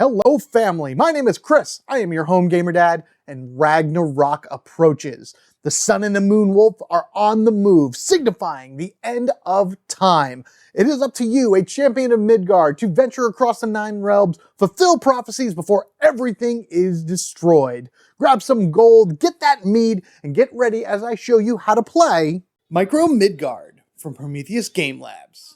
Hello family, my name is Chris, I am your home gamer dad, and Ragnarok approaches. The sun and the moon wolf are on the move, signifying the end of time. It is up to you, a champion of Midgard, to venture across the 9 realms, fulfill prophecies before everything is destroyed. Grab some gold, get that mead, and get ready as I show you how to play Micro Midgard from Prometheus Game Labs.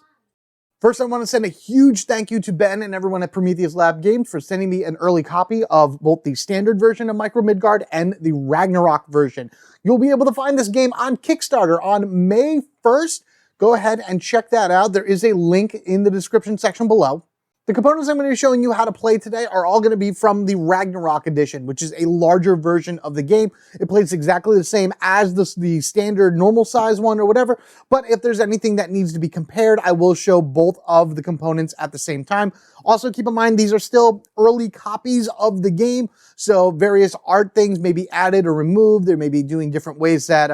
First, I want to send a huge thank you to Ben and everyone at Prometheus Lab Games for sending me an early copy of both the standard version of Micro Midgard and the Ragnarok version. You'll be able to find this game on Kickstarter on May 1st. Go ahead and check that out. There is a link in the description section below. The components I'm going to be showing you how to play today are all going to be from the Ragnarok edition, which is a larger version of the game. It plays exactly the same as the standard normal size one or whatever, but if there's anything that needs to be compared, I will show both of the components at the same time. Also, keep in mind, these are still early copies of the game, so various art things may be added or removed. They may be doing different ways that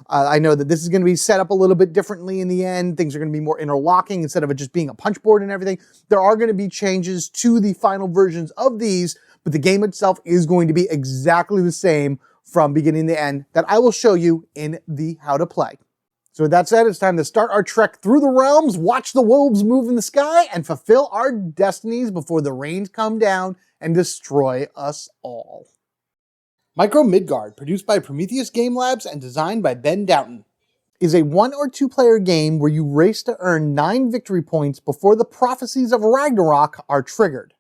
I know that this is going to be set up a little bit differently in the end. Things are going to be more interlocking instead of it just being a punch board and everything. There are going to be changes to the final versions of these, but the game itself is going to be exactly the same from beginning to end that I will show you in the how to play. So with that said, it's time to start our trek through the realms, watch the wolves move in the sky, and fulfill our destinies before the rains come down and destroy us all. Micro Midgard, produced by Prometheus Game Labs and designed by Ben Doughton, is a 1 or 2 player game where you race to earn 9 victory points before the prophecies of Ragnarok are triggered.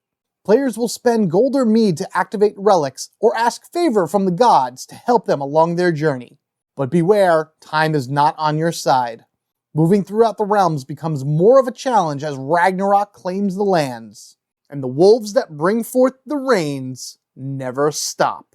Players will spend gold or mead to activate relics or ask favor from the gods to help them along their journey. But beware, time is not on your side. Moving throughout the realms becomes more of a challenge as Ragnarok claims the lands, and the wolves that bring forth the rains never stop.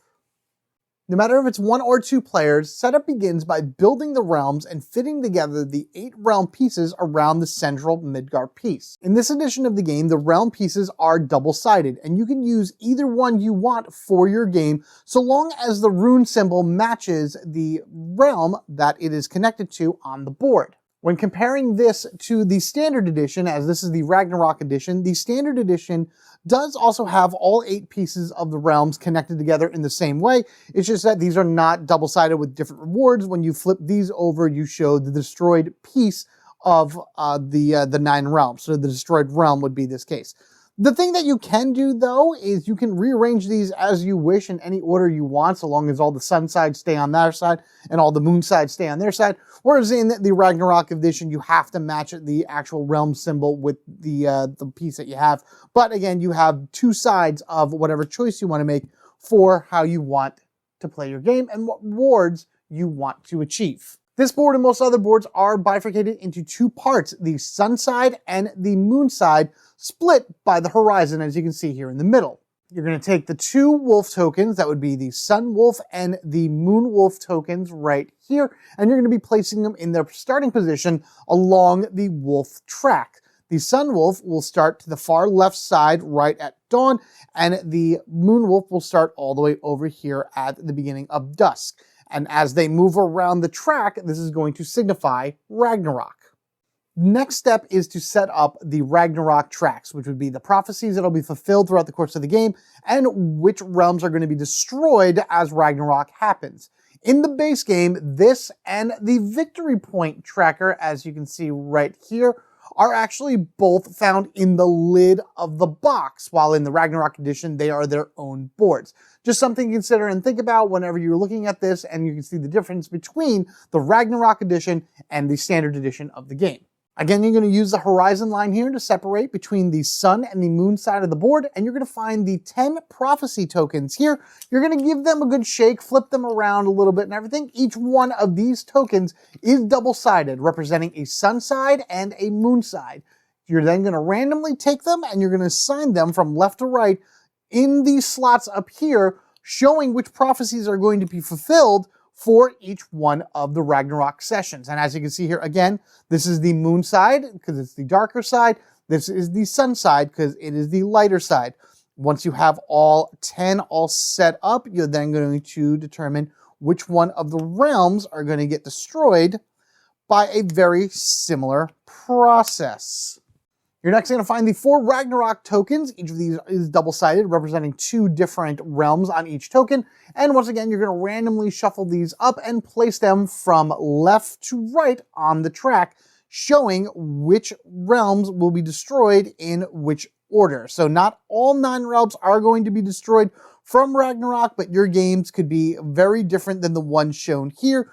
No matter if it's 1 or 2 players, setup begins by building the realms and fitting together the 8 realm pieces around the central Midgard piece. In this edition of the game, the realm pieces are double-sided, and you can use either one you want for your game, so long as the rune symbol matches the realm that it is connected to on the board. When comparing this to the standard edition, as this is the Ragnarok edition, the standard edition does also have all 8 pieces of the realms connected together in the same way. It's just that these are not double-sided with different rewards. When you flip these over, you show the destroyed piece of the 9 realms. So the destroyed realm would be this case. The thing that you can do, though, is you can rearrange these as you wish in any order you want, so long as all the sun sides stay on their side and all the moon sides stay on their side. Whereas in the Ragnarok edition, you have to match the actual realm symbol with the piece that you have. But again, you have 2 sides of whatever choice you want to make for how you want to play your game and what rewards you want to achieve. This board and most other boards are bifurcated into 2 parts, the sun side and the moon side, split by the horizon, as you can see here in the middle. You're going to take the 2 wolf tokens, that would be the sun wolf and the moon wolf tokens right here, and you're going to be placing them in their starting position along the wolf track. The sun wolf will start to the far left side right at dawn, and the moon wolf will start all the way over here at the beginning of dusk. And as they move around the track, this is going to signify Ragnarok. Next step is to set up the Ragnarok tracks, which would be the prophecies that will be fulfilled throughout the course of the game, and which realms are going to be destroyed as Ragnarok happens. In the base game, this and the victory point tracker, as you can see right here, are actually both found in the lid of the box, while in the Ragnarok edition, they are their own boards. Just something to consider and think about whenever you're looking at this, and you can see the difference between the Ragnarok edition and the standard edition of the game. Again, you're going to use the horizon line here to separate between the sun and the moon side of the board, and you're going to find the 10 prophecy tokens here. You're going to give them a good shake, flip them around a little bit and everything. Each one of these tokens is double-sided, representing a sun side and a moon side. You're then going to randomly take them, and you're going to assign them from left to right in these slots up here, showing which prophecies are going to be fulfilled for each one of the Ragnarok sessions. And as you can see here, again, this is the moon side because it's the darker side. This is the sun side because it is the lighter side. Once you have all 10 all set up, you're then going to determine which one of the realms are going to get destroyed by a very similar process. You're next going to find the 4 Ragnarok tokens. Each of these is double-sided, representing 2 different realms on each token. And once again, you're going to randomly shuffle these up and place them from left to right on the track, showing which realms will be destroyed in which order. So not all 9 realms are going to be destroyed from Ragnarok, but your games could be very different than the one shown here.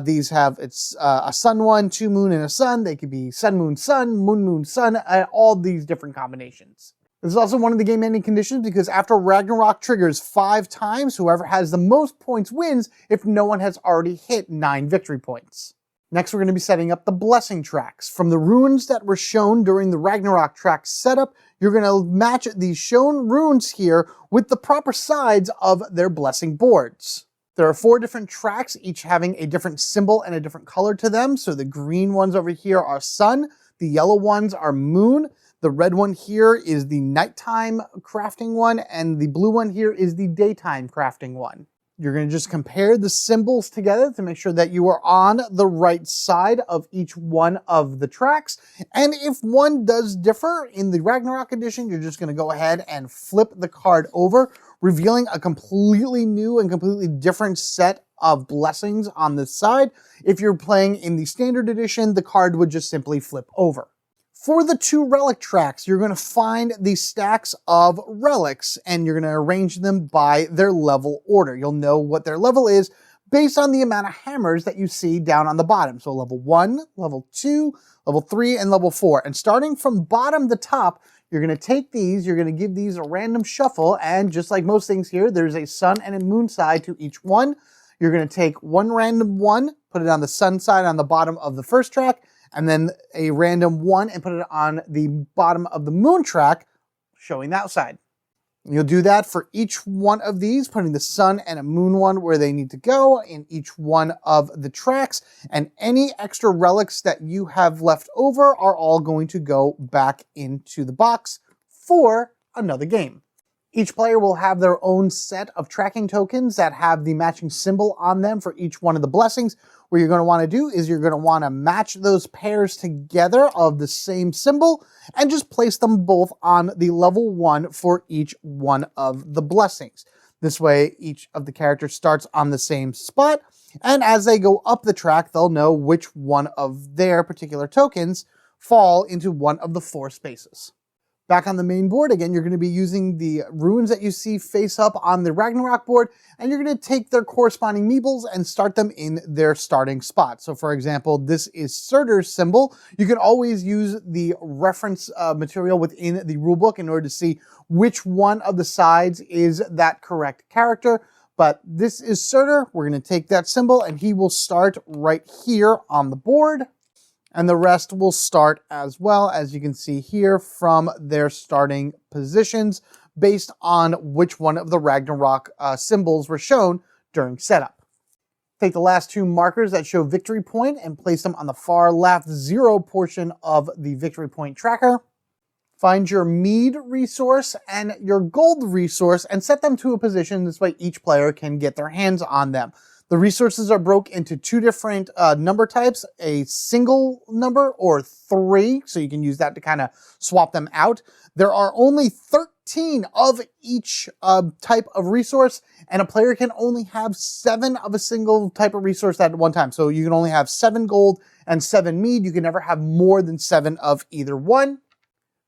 These have, a sun one, 2 moon, and a sun. They could be sun, moon, sun, all these different combinations. This is also one of the game ending conditions because after Ragnarok triggers 5 times, whoever has the most points wins if no one has already hit 9 victory points. Next, we're going to be setting up the blessing tracks. From the runes that were shown during the Ragnarok track setup, you're going to match these shown runes here with the proper sides of their blessing boards. There are 4 different tracks, each having a different symbol and a different color to them. So the green ones over here are sun, the yellow ones are moon, the red one here is the nighttime crafting one, and the blue one here is the daytime crafting one. You're going to just compare the symbols together to make sure that you are on the right side of each one of the tracks. And if one does differ in the Ragnarok edition, you're just going to go ahead and flip the card over, revealing a completely new and completely different set of blessings on this side. If you're playing in the standard edition, the card would just simply flip over. For the 2 relic tracks, you're going to find these stacks of relics and you're going to arrange them by their level order. You'll know what their level is based on the amount of hammers that you see down on the bottom. So level 1, level 2, level 3, and level 4. And starting from bottom to top, you're going to take these, you're going to give these a random shuffle, and just like most things here, there's a sun and a moon side to each one. You're going to take one random one, put it on the sun side on the bottom of the first track, and then a random one and put it on the bottom of the moon track, showing that side. You'll do that for each one of these, putting the sun and a moon one where they need to go in each one of the tracks, and any extra relics that you have left over are all going to go back into the box for another game. Each player will have their own set of tracking tokens that have the matching symbol on them for each one of the blessings. What you're going to want to do is you're going to want to match those pairs together of the same symbol and just place them both on the level 1 for each one of the blessings. This way, each of the characters starts on the same spot, and as they go up the track, they'll know which one of their particular tokens fall into one of the 4 spaces. Back on the main board, again, you're going to be using the runes that you see face up on the Ragnarok board, and you're going to take their corresponding meeples and start them in their starting spot. So for example, this is Surtur's symbol. You can always use the reference material within the rulebook in order to see which one of the sides is that correct character. But this is Surtur. We're going to take that symbol, and he will start right here on the board. And the rest will start as well, as you can see here, from their starting positions based on which one of the Ragnarok symbols were shown during setup. Take the last 2 markers that show victory point and place them on the far left 0 portion of the victory point tracker. Find your Mead resource and your gold resource and set them to a position. This way each player can get their hands on them. The resources are broke into 2 different number types, a single number or 3, so you can use that to kind of swap them out. There are only 13 of each type of resource, and a player can only have 7 of a single type of resource at one time. So you can only have 7 gold and 7 mead. You can never have more than 7 of either one.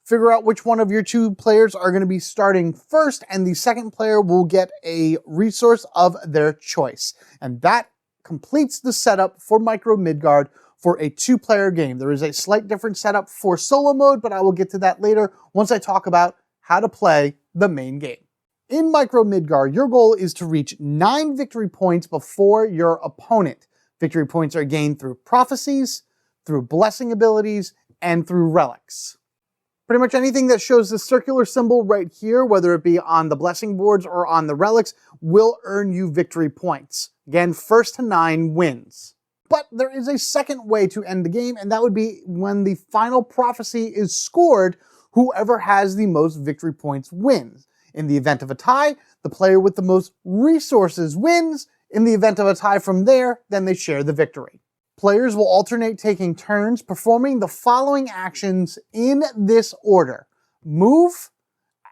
Figure out which one of your 2 players are going to be starting first, and the second player will get a resource of their choice. And that completes the setup for Micro Midgard for a 2-player game. There is a slight different setup for solo mode, but I will get to that later once I talk about how to play the main game. In Micro Midgard, your goal is to reach 9 victory points before your opponent. Victory points are gained through prophecies, through blessing abilities, and through relics. Pretty much anything that shows the circular symbol right here, whether it be on the blessing boards or on the relics, will earn you victory points. Again, first to 9 wins. But there is a second way to end the game, and that would be when the final prophecy is scored, whoever has the most victory points wins. In the event of a tie, the player with the most resources wins. In the event of a tie from there, then they share the victory. Players will alternate taking turns performing the following actions in this order: move,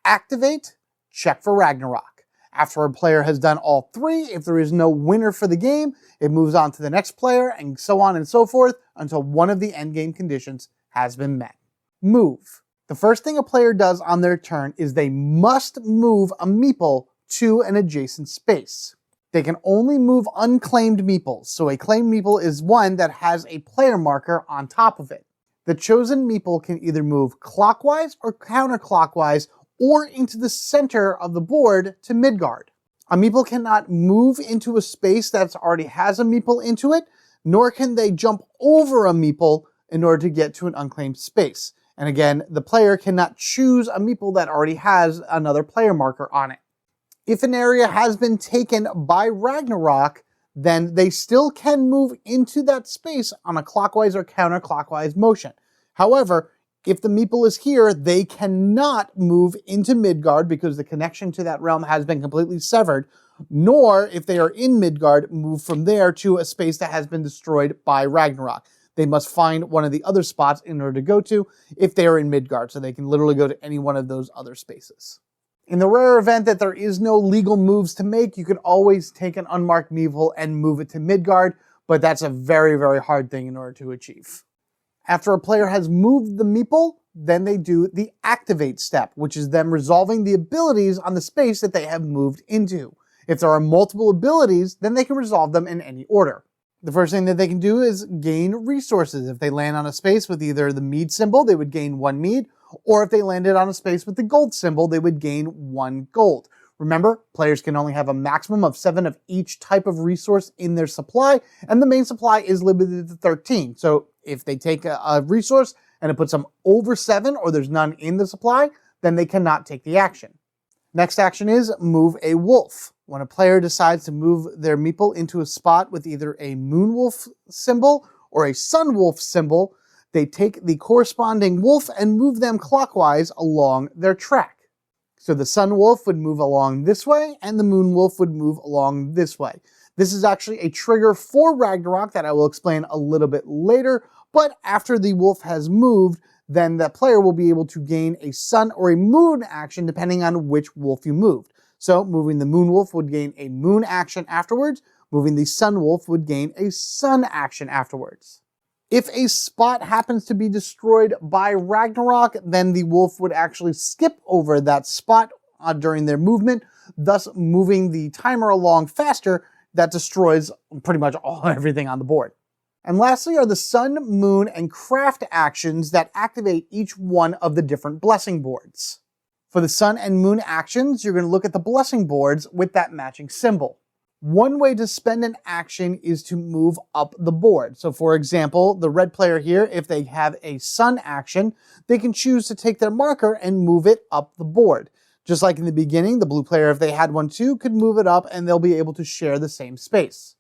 activate, check for Ragnarok. After a player has done all three, if there is no winner for the game, it moves on to the next player, and so on and so forth until one of the endgame conditions has been met. Move. The first thing a player does on their turn is they must move a meeple to an adjacent space. They can only move unclaimed meeples, so a claimed meeple is one that has a player marker on top of it. The chosen meeple can either move clockwise or counterclockwise or into the center of the board to Midgard. A meeple cannot move into a space that already has a meeple into it, nor can they jump over a meeple in order to get to an unclaimed space. And again, the player cannot choose a meeple that already has another player marker on it. If an area has been taken by Ragnarok, then they still can move into that space on a clockwise or counterclockwise motion. However, if the meeple is here, they cannot move into Midgard because the connection to that realm has been completely severed, nor, if they are in Midgard, move from there to a space that has been destroyed by Ragnarok. They must find one of the other spots in order to go to if they are in Midgard, so they can literally go to any one of those other spaces. In the rare event that there is no legal moves to make, you can always take an unmarked meeple and move it to Midgard, but that's a very, very hard thing in order to achieve. After a player has moved the meeple, then they do the activate step, which is them resolving the abilities on the space that they have moved into. If there are multiple abilities, then they can resolve them in any order. The first thing that they can do is gain resources. If they land on a space with either the Mead symbol, they would gain 1 Mead, or if they landed on a space with the gold symbol, they would gain 1 gold. Remember, players can only have a maximum of 7 of each type of resource in their supply, and the main supply is limited to 13. So if they take a resource and it puts them over 7, or there's none in the supply, then they cannot take the action. Next action is move a wolf. When a player decides to move their meeple into a spot with either a moon wolf symbol or a sun wolf symbol, they take the corresponding wolf and move them clockwise along their track. So the sun wolf would move along this way, and the moon wolf would move along this way. This is actually a trigger for Ragnarok that I will explain a little bit later, but after the wolf has moved, then the player will be able to gain a sun or a moon action depending on which wolf you moved. So moving the moon wolf would gain a moon action afterwards, moving the sun wolf would gain a sun action afterwards. If a spot happens to be destroyed by Ragnarok, then the wolf would actually skip over that spot during their movement, thus moving the timer along faster. That destroys pretty much everything on the board. And lastly are the sun, moon, and craft actions that activate each one of the different blessing boards. For the sun and moon actions, you're going to look at the blessing boards with that matching symbol. One way to spend an action is to move up the board. So for example, the red player here, if they have a sun action, they can choose to take their marker and move it up the board. Just like in the beginning, the blue player, if they had one too, could move it up and they'll be able to share the same space.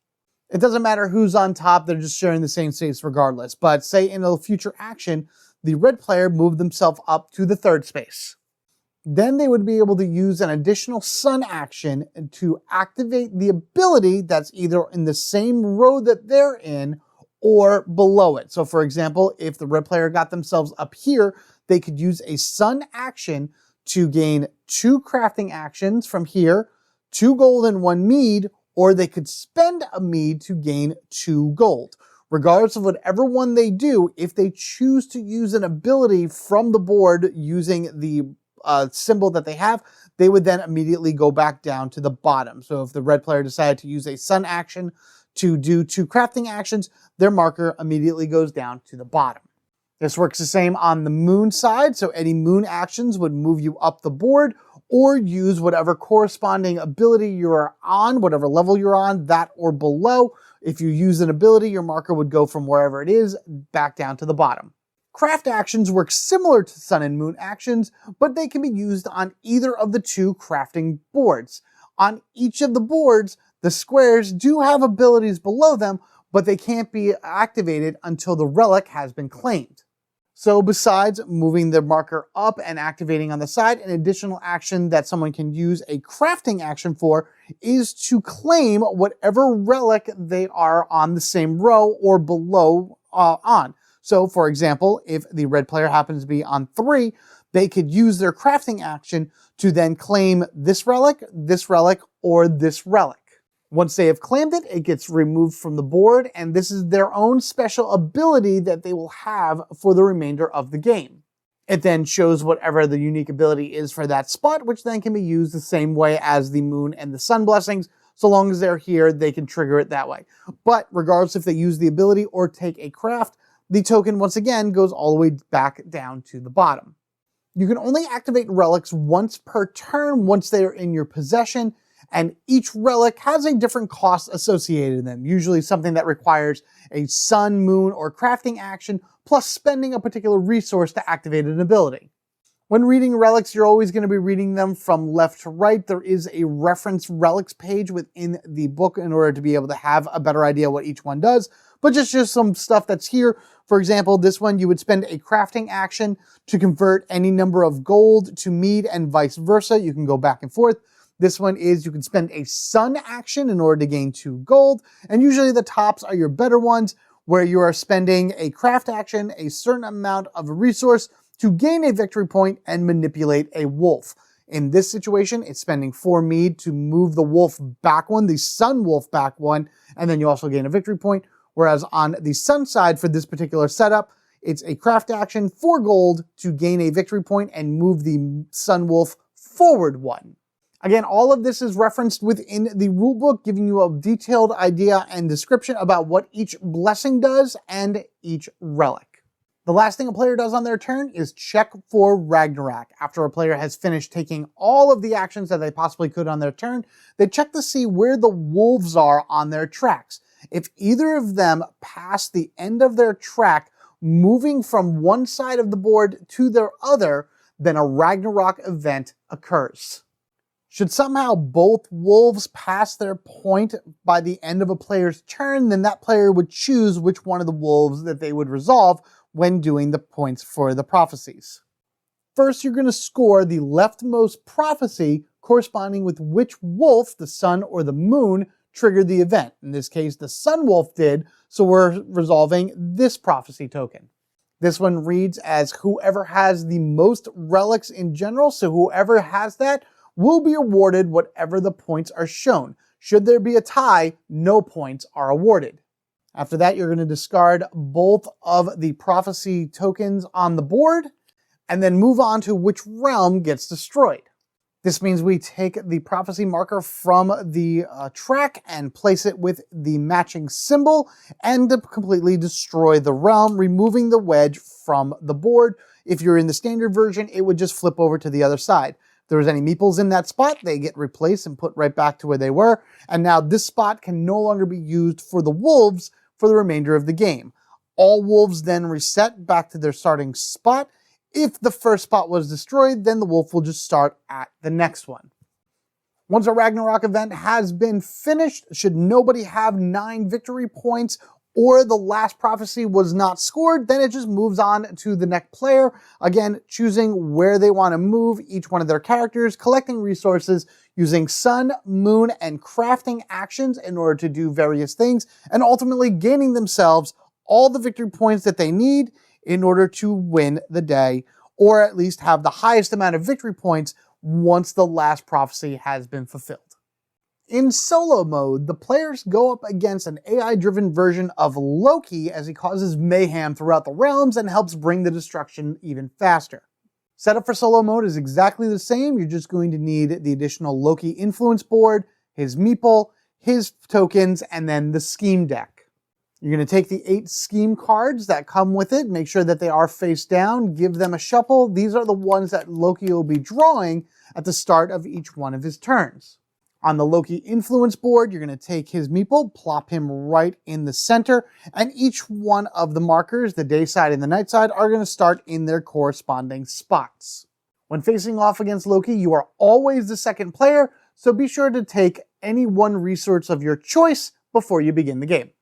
It doesn't matter who's on top, they're just sharing the same space regardless. But say in a future action, the red player moved themselves up to the 3rd space. Then they would be able to use an additional sun action to activate the ability that's either in the same row that they're in or below it. So for example, if the red player got themselves up here, they could use a sun action to gain 2 crafting actions from here, 2 gold and 1 mead, or they could spend a mead to gain 2 gold. Regardless of whatever one they do, if they choose to use an ability from the board using the symbol that they have, they would then immediately go back down to the bottom. So if the red player decided to use a sun action to do 2 crafting actions, their marker immediately goes down to the bottom. This works the same on the moon side, so any moon actions would move you up the board, or use whatever corresponding ability you're on, whatever level you're on, that or below. If you use an ability, your marker would go from wherever it is back down to the bottom. Craft actions work similar to sun and moon actions, but they can be used on either of the 2 crafting boards. On each of the boards, the squares do have abilities below them, but they can't be activated until the relic has been claimed. So besides moving the marker up and activating on the side, an additional action that someone can use a crafting action for is to claim whatever relic they are on the same row or below on. So for example, if the red player happens to be on 3, they could use their crafting action to then claim this relic, or this relic. Once they have claimed it, it gets removed from the board, and this is their own special ability that they will have for the remainder of the game. It then shows whatever the unique ability is for that spot, which then can be used the same way as the moon and the sun blessings. So long as they're here, they can trigger it that way. But regardless if they use the ability or take a craft, the token once again goes all the way back down to the bottom. You can only activate relics once per turn once they are in your possession, and each relic has a different cost associated with them, usually something that requires a sun, moon, or crafting action, plus spending a particular resource to activate an ability. When reading relics, you're always going to be reading them from left to right. There is a reference relics page within the book in order to be able to have a better idea what each one does, but just some stuff that's here. For example, this one, you would spend a crafting action to convert any number of gold to mead and vice versa. You can go back and forth. This one is you can spend a sun action in order to gain 2 gold. And usually the tops are your better ones where you are spending a craft action, a certain amount of a resource to gain a victory point and manipulate a wolf. In this situation, it's spending 4 mead to move the wolf back one, the sun wolf back one, and then you also gain a victory point. Whereas on the sun side for this particular setup, it's a craft action, 4 gold to gain a victory point and move the sun wolf forward 1. Again, all of this is referenced within the rulebook, giving you a detailed idea and description about what each blessing does and each relic. The last thing a player does on their turn is check for Ragnarok. After a player has finished taking all of the actions that they possibly could on their turn, they check to see where the wolves are on their tracks. If either of them pass the end of their track, moving from one side of the board to their other, then a Ragnarok event occurs. Should somehow both wolves pass their point by the end of a player's turn, then that player would choose which one of the wolves that they would resolve when doing the points for the prophecies. First, you're going to score the leftmost prophecy corresponding with which wolf, the sun or the moon, triggered the event. In this case, the sun wolf did, so we're resolving this prophecy token. This one reads as whoever has the most relics in general, so whoever has that will be awarded whatever the points are shown. Should there be a tie, no points are awarded. After that, you're going to discard both of the prophecy tokens on the board, and then move on to which realm gets destroyed. This means we take the prophecy marker from the track and place it with the matching symbol and completely destroy the realm, removing the wedge from the board. If you're in the standard version, it would just flip over to the other side. If there was any meeples in that spot, they get replaced and put right back to where they were. And now this spot can no longer be used for the wolves for the remainder of the game. All wolves then reset back to their starting spot. If the first spot was destroyed, then the wolf will just start at the next one. Once a Ragnarok event has been finished, should nobody have 9 victory points or the last prophecy was not scored, then it just moves on to the next player. Again, choosing where they want to move each one of their characters, collecting resources, using sun, moon, and crafting actions in order to do various things, and ultimately gaining themselves all the victory points that they need in order to win the day, or at least have the highest amount of victory points once the last prophecy has been fulfilled. In solo mode, the players go up against an AI-driven version of Loki as he causes mayhem throughout the realms and helps bring the destruction even faster. Setup for solo mode is exactly the same. You're just going to need the additional Loki influence board, his meeple, his tokens, and then the scheme deck. You're going to take the 8 scheme cards that come with it, make sure that they are face down, give them a shuffle. These are the ones that Loki will be drawing at the start of each one of his turns. On the Loki influence board, you're going to take his meeple, plop him right in the center, and each one of the markers, the day side and the night side, are going to start in their corresponding spots. When facing off against Loki, you are always the second player, so be sure to take any one resource of your choice before you begin the game.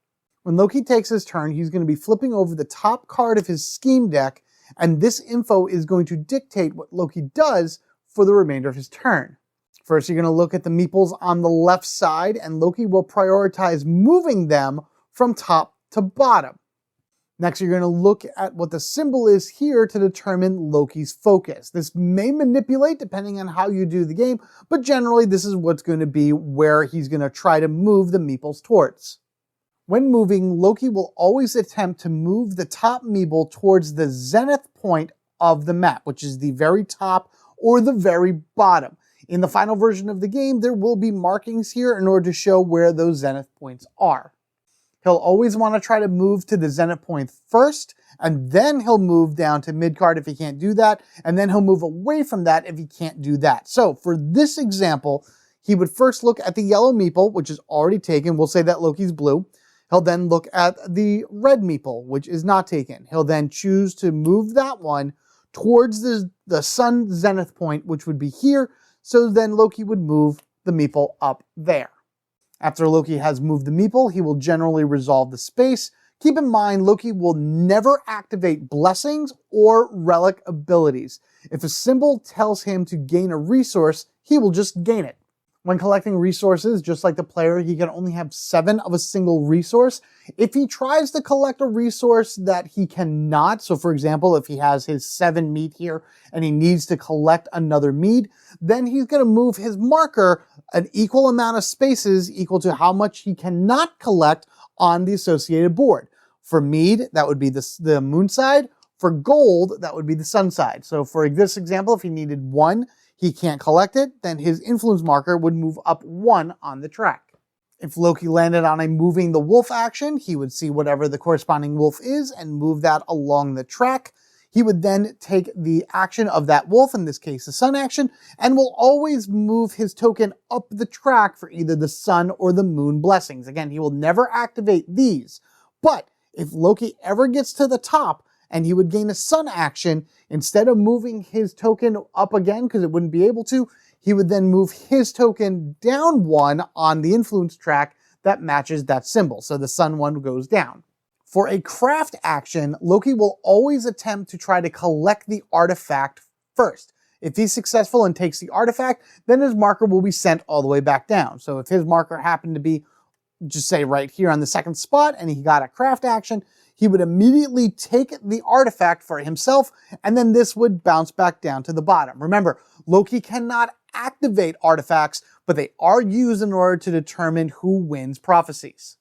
When Loki takes his turn, he's going to be flipping over the top card of his scheme deck and this info is going to dictate what Loki does for the remainder of his turn. First, you're going to look at the meeples on the left side, and Loki will prioritize moving them from top to bottom. Next, you're going to look at what the symbol is here to determine Loki's focus. This may manipulate depending on how you do the game, but generally this is what's going to be where he's going to try to move the meeples towards. When moving, Loki will always attempt to move the top meeple towards the zenith point of the map, which is the very top or the very bottom. In the final version of the game, there will be markings here in order to show where those zenith points are. He'll always want to try to move to the zenith point first, and then he'll move down to Midgard if he can't do that, and then he'll move away from that if he can't do that. So for this example, he would first look at the yellow meeple, which is already taken. We'll say that Loki's blue. He'll then look at the red meeple, which is not taken. He'll then choose to move that one towards the sun zenith point, which would be here. So then Loki would move the meeple up there. After Loki has moved the meeple, he will generally resolve the space. Keep in mind, Loki will never activate blessings or relic abilities. If a symbol tells him to gain a resource, he will just gain it. When collecting resources, just like the player, he can only have 7 of a single resource. If he tries to collect a resource that he cannot, so for example, if he has his 7 mead here and he needs to collect another mead, then he's going to move his marker an equal amount of spaces equal to how much he cannot collect on the associated board. For mead, that would be the moon side. For gold, that would be the sun side. So for this example, if he needed 1, he can't collect it, then his influence marker would move up 1 on the track. If Loki landed on a moving the wolf action, he would see whatever the corresponding wolf is and move that along the track. He would then take the action of that wolf, in this case the sun action, and will always move his token up the track for either the sun or the moon blessings. Again, he will never activate these, but if Loki ever gets to the top, and he would gain a sun action, instead of moving his token up again, because it wouldn't be able to, he would then move his token down 1 on the influence track that matches that symbol. So the sun one goes down. For a craft action, Loki will always attempt to try to collect the artifact first. If he's successful and takes the artifact, then his marker will be sent all the way back down. So if his marker happened to be, just say right here on the second spot, and he got a craft action, he would immediately take the artifact for himself, and then this would bounce back down to the bottom. Remember, Loki cannot activate artifacts, but they are used in order to determine who wins prophecies.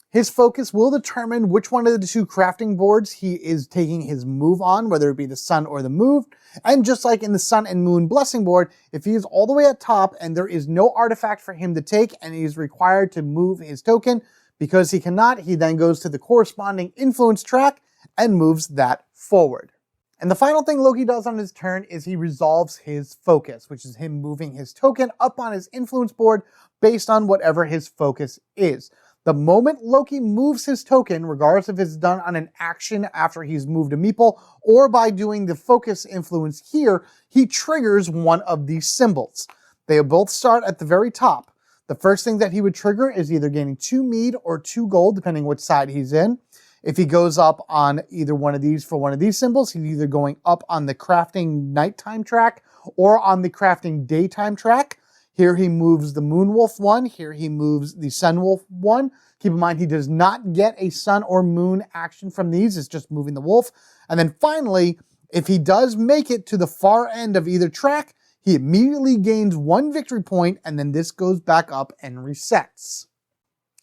His focus will determine which one of the 2 crafting boards he is taking his move on, whether it be the sun or the moon. And just like in the sun and moon blessing board, if he is all the way at top and there is no artifact for him to take and he is required to move his token, because he cannot, he then goes to the corresponding influence track and moves that forward. And the final thing Loki does on his turn is he resolves his focus, which is him moving his token up on his influence board based on whatever his focus is. The moment Loki moves his token, regardless if it's done on an action after he's moved a meeple or by doing the focus influence here, he triggers one of these symbols. They both start at the very top. The first thing that he would trigger is either gaining 2 mead or 2 gold, depending which side he's in. If he goes up on either one of these for one of these symbols, he's either going up on the crafting nighttime track or on the crafting daytime track. Here he moves the moon wolf one. Here he moves the sun wolf one. Keep in mind, he does not get a sun or moon action from these. It's just moving the wolf. And then finally, if he does make it to the far end of either track, he immediately gains 1 victory point, and then this goes back up and resets.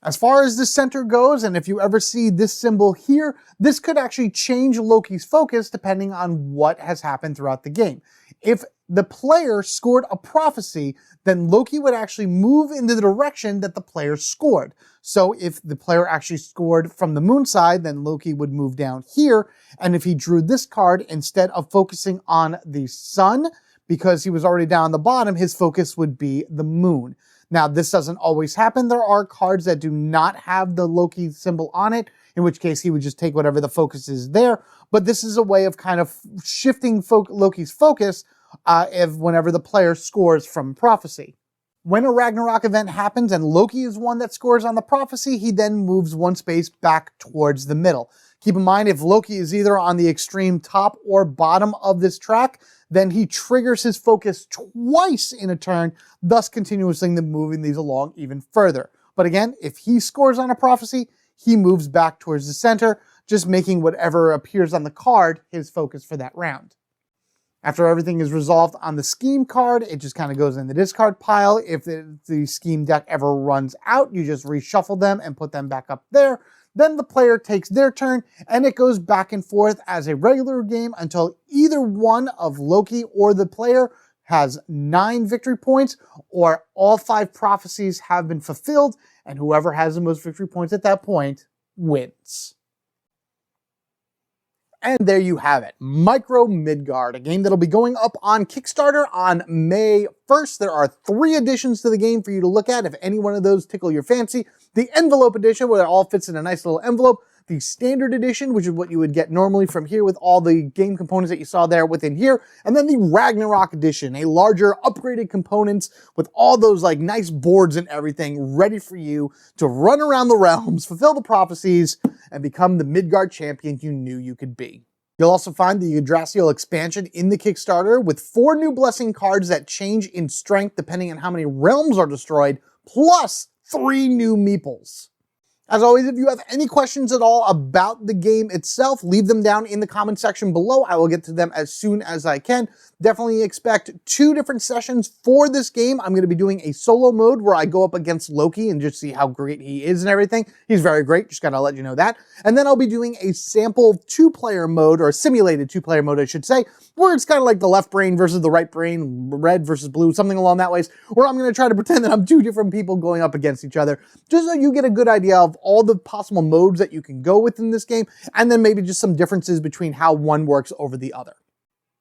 As far as the center goes, and if you ever see this symbol here, this could actually change Loki's focus depending on what has happened throughout the game. If the player scored a prophecy, then Loki would actually move in the direction that the player scored. So if the player actually scored from the moon side, then Loki would move down here. And if he drew this card, instead of focusing on the sun, because he was already down the bottom, his focus would be the moon. Now, this doesn't always happen. There are cards that do not have the Loki symbol on it, in which case he would just take whatever the focus is there. But this is a way of kind of shifting Loki's focus whenever the player scores from prophecy. When a Ragnarok event happens and Loki is one that scores on the prophecy, he then moves one space back towards the middle. Keep in mind, if Loki is either on the extreme top or bottom of this track, then he triggers his focus twice in a turn, thus continuously moving these along even further. But again, if he scores on a prophecy, he moves back towards the center, just making whatever appears on the card his focus for that round. After everything is resolved on the scheme card, it just kind of goes in the discard pile. If the scheme deck ever runs out, you just reshuffle them and put them back up there. Then the player takes their turn, and it goes back and forth as a regular game until either one of Loki or the player has 9 victory points, or all 5 prophecies have been fulfilled, and whoever has the most victory points at that point wins. And there you have it, Micro Midgard, a game that'll be going up on Kickstarter on May 1st. There are 3 editions to the game for you to look at if any one of those tickle your fancy. The envelope edition, where it all fits in a nice little envelope. The standard edition, which is what you would get normally from here with all the game components that you saw there within here. And then the Ragnarok edition, a larger upgraded components with all those like nice boards and everything ready for you to run around the realms, fulfill the prophecies, and become the Midgard champion you knew you could be. You'll also find the Yggdrasil expansion in the Kickstarter with 4 new blessing cards that change in strength depending on how many realms are destroyed, plus 3 new meeples. As always, if you have any questions at all about the game itself, leave them down in the comment section below. I will get to them as soon as I can. Definitely expect 2 different sessions for this game. I'm going to be doing a solo mode where I go up against Loki and just see how great he is and everything. He's very great, just gotta let you know that. And then I'll be doing a sample 2-player mode, or a simulated 2-player mode, I should say, where it's kind of like the left brain versus the right brain, red versus blue, something along that ways, where I'm going to try to pretend that I'm 2 different people going up against each other, just so you get a good idea of all the possible modes that you can go with in this game, and then maybe just some differences between how one works over the other.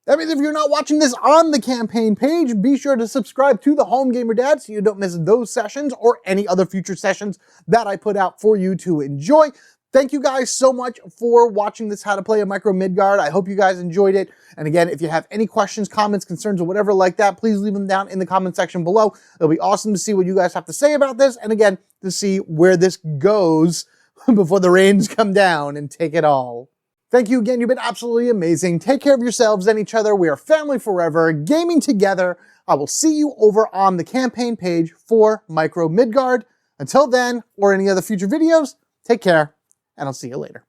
That means if you're not watching this on the campaign page, be sure to subscribe to the Home Gamer Dad so you don't miss those sessions or any other future sessions that I put out for you to enjoy. Thank you guys so much for watching this How to Play a Micro Midgard. I hope you guys enjoyed it. And again, if you have any questions, comments, concerns, or whatever like that, please leave them down in the comment section below. It'll be awesome to see what you guys have to say about this. And again, to see where this goes before the rains come down and take it all. Thank you again. You've been absolutely amazing. Take care of yourselves and each other. We are family forever, gaming together. I will see you over on the campaign page for Micro Midgard. Until then, or any other future videos, take care, and I'll see you later.